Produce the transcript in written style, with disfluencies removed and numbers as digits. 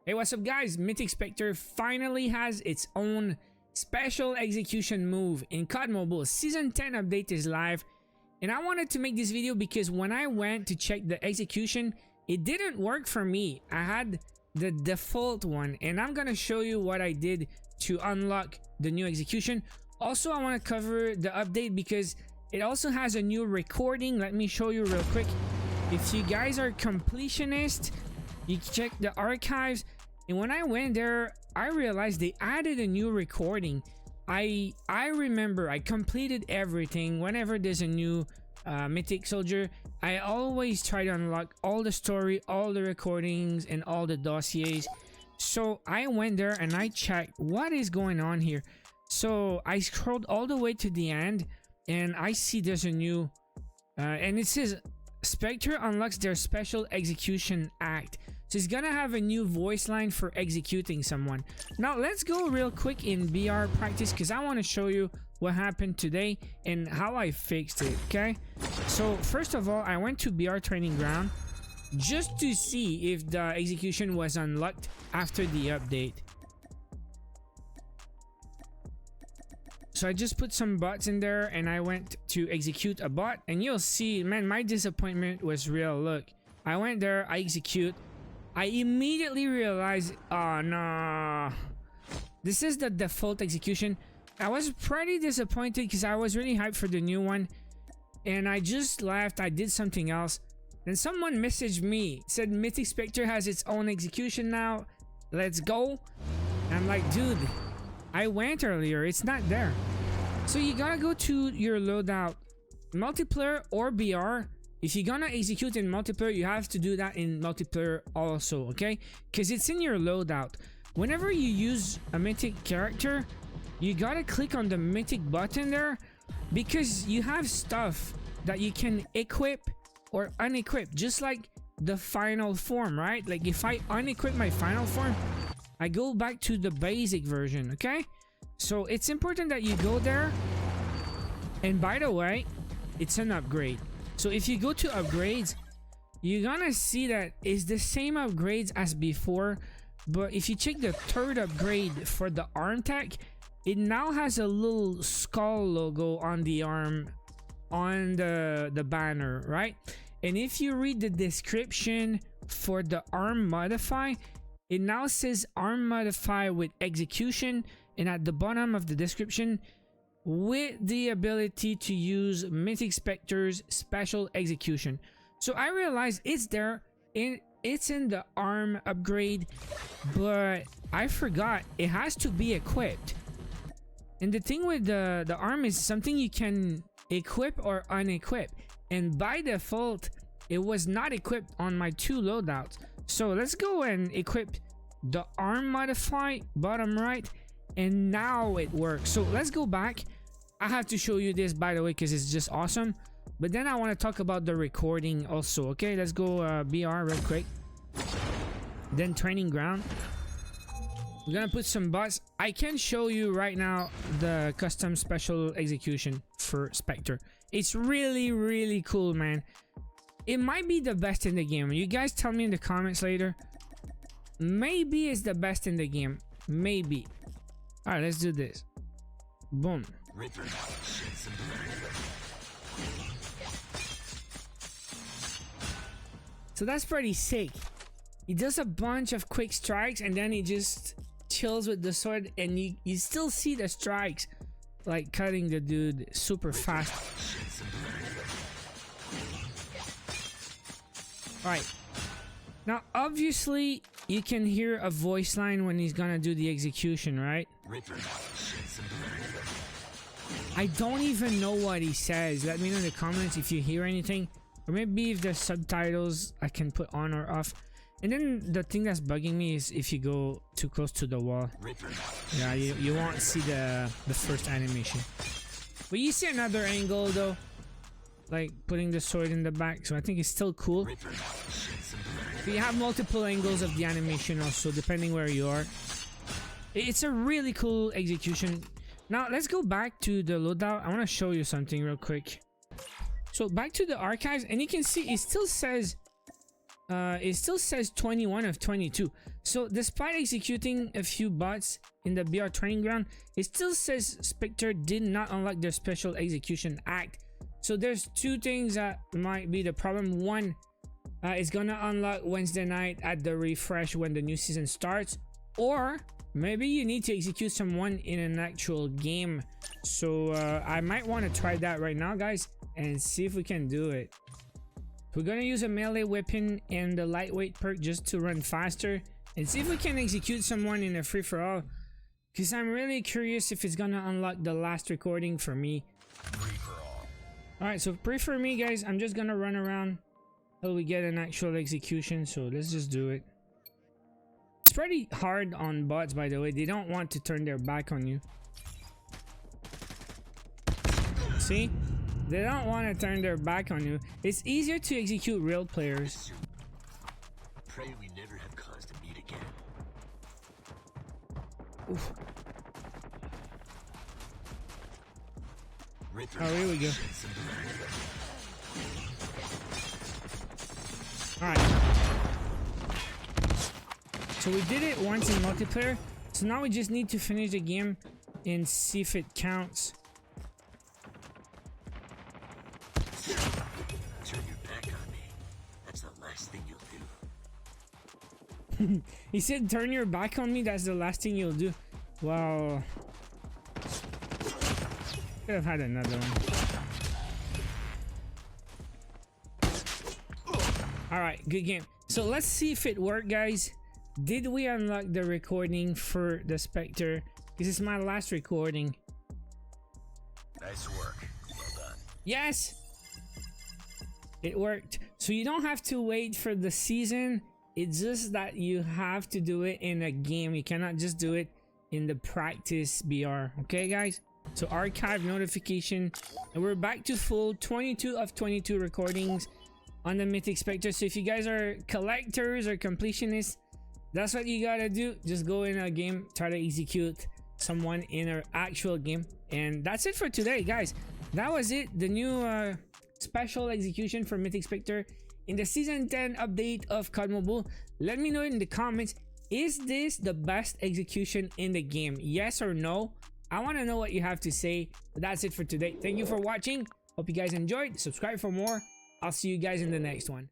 Hey, what's up guys? Mythic Spectre finally has its own special execution move in COD Mobile. Season 10 update is live, and I wanted to make this video because when I went to check the execution, it didn't work for me. I had the default one, and I'm gonna show you what I did to unlock the new execution. Also, I want to cover the update because it also has a new recording. Let me show you real quick. If you guys are completionists, you check the archives, and when I went there, I realized they added a new recording. I remember I completed everything. Whenever there's a new mythic soldier, I always try to unlock all the story, all the recordings, and all the dossiers. So I went there and I checked what is going on here. So I scrolled all the way to the end, and I see there's a new and it says Spectre unlocks their special execution act. So it's gonna have a new voice line for executing someone. Now let's go real quick in BR practice because I want to show you what happened today and how I fixed it. Okay, so first of all, I went to BR training ground just to see if the execution was unlocked after the update. So I just put some bots in there and I went to execute a bot, and you'll see, man, my disappointment was real. Look, I went there, I execute, I immediately realized, oh no, this is the default execution. I was pretty disappointed because I was really hyped for the new one, and I just left. I did something else, and someone messaged me, said Mythic Spectre has its own execution now, let's go. And I'm like, dude, I went earlier, it's not there. So you gotta go to your loadout, multiplayer or BR. If you're gonna execute in multiplayer, you have to do that in multiplayer also, okay? Because it's in your loadout. Whenever you use a mythic character, you gotta click on the mythic button there, because you have stuff that you can equip or unequip, just like the final form, right? Like if I unequip my final form, I go back to the basic version, okay? So it's important that you go there. And by the way, it's an upgrade. So if you go to upgrades, you're gonna see that it's the same upgrades as before, but if you check the third upgrade for the arm tech, it now has a little skull logo on the arm, on the banner, right? And if you read the description for the arm modify, it now says arm modify with execution, and at the bottom of the description, with the ability to use Mythic Spectre's special execution. So I realized it's there, it's in the arm upgrade, but I forgot it has to be equipped. And the thing with the arm is something you can equip or unequip, and by default it was not equipped on my two loadouts. So let's go and equip the arm modify bottom right, and now it works. So let's go back. I have to show you this, by the way, because it's just awesome. But then I want to talk about the recording also. Okay, let's go BR real quick. Then training ground. We're gonna put some bots. I can show you right now the custom special execution for Spectre. It's really, really cool, man. It might be the best in the game. You guys tell me in the comments later. Maybe it's the best in the game. Maybe. All right, let's do this. Boom. So that's pretty sick. He does a bunch of quick strikes, and then he just chills with the sword, and you still see the strikes, like cutting the dude super fast. All right. Now, obviously, you can hear a voice line when he's gonna do the execution, right? I don't even know what he says. Let me know in the comments if you hear anything, or maybe if there's subtitles I can put on or off. And then the thing that's bugging me is if you go too close to the wall. Yeah, you won't see the first animation. But you see another angle though, like putting the sword in the back, so I think it's still cool. But you have multiple angles of the animation also, depending where you are. It's a really cool execution. Now let's go back to the loadout. I want to show you something real quick. So back to the archives, and you can see it still says it still says 21 of 22. So despite executing a few bots in the BR training ground, it still says Spectre did not unlock their special execution act. So there's two things that might be the problem. One, it's gonna unlock Wednesday night at the refresh when the new season starts, or maybe you need to execute someone in an actual game. So I might want to try that right now, guys, and see if we can do it. We're gonna use a melee weapon and the lightweight perk just to run faster and see if we can execute someone in a free-for-all, because I'm really curious if it's gonna unlock the last recording for me. Alright, so pray for me, guys. I'm just gonna run around till we get an actual execution, so let's just do it. It's pretty hard on bots, by the way. They don't want to turn their back on you. See? They don't want to turn their back on you. It's easier to execute real players. Pray we never have cause to meet again. Oof. Oh, here we go. Alright. So we did it once in multiplayer. So now we just need to finish the game and see if it counts. Turn your back on me. That's the last thing you'll do. He said turn your back on me, that's the last thing you'll do. Wow. Could have had another one. Alright, good game. So let's see if it worked, guys. Did we unlock the recording for the Spectre? This is my last recording. Nice work. Well done. Yes! It worked. So you don't have to wait for the season. It's just that you have to do it in a game. You cannot just do it in the practice BR. Okay, guys? So archive notification. And we're back to full 22 of 22 recordings on the Mythic Spectre. So if you guys are collectors or completionists, that's what you gotta do. Just go in a game, try to execute someone in an actual game. And that's it for today, guys. That was it. The new special execution for Mythic Spectre in the season 10 update of COD Mobile. Let me know in the comments, is this the best execution in the game? Yes or no? I want to know what you have to say. But that's it for today. Thank you for watching. Hope you guys enjoyed. Subscribe for more. I'll see you guys in the next one.